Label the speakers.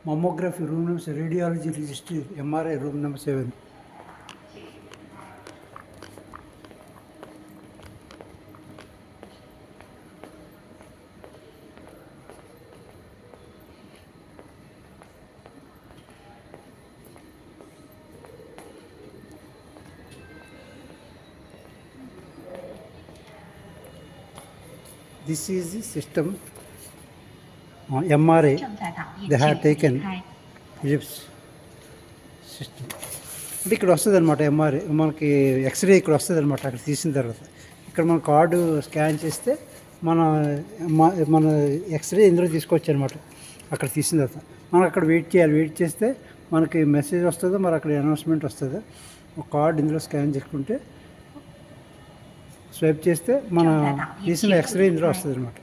Speaker 1: Mammography room number 7, radiology registry, MRI room number 7. This is the system MRI. They have taken Philips system. అంటే ఇక్కడ వస్తుంది అనమాట MRI, మనకి x ray ఇక్కడ వస్తుంది అనమాట. అక్కడ తీసిన తర్వాత ఇక్కడ మన కార్డు స్కాన్ చేస్తే మన మన ఎక్స్రే ఇందులో తీసుకోవచ్చు అనమాట. అక్కడ తీసిన తర్వాత మనం అక్కడ వెయిట్ చేయాలి. వెయిట్ చేస్తే మనకి మెసేజ్ వస్తుందో మరి అక్కడ అనౌన్స్మెంట్ వస్తుందో. ఒక కార్డు ఇందులో స్కాన్ చేసుకుంటే స్వైప్ చేస్తే మన తీసిన ఎక్స్రే ఇందులో వస్తుంది అనమాట.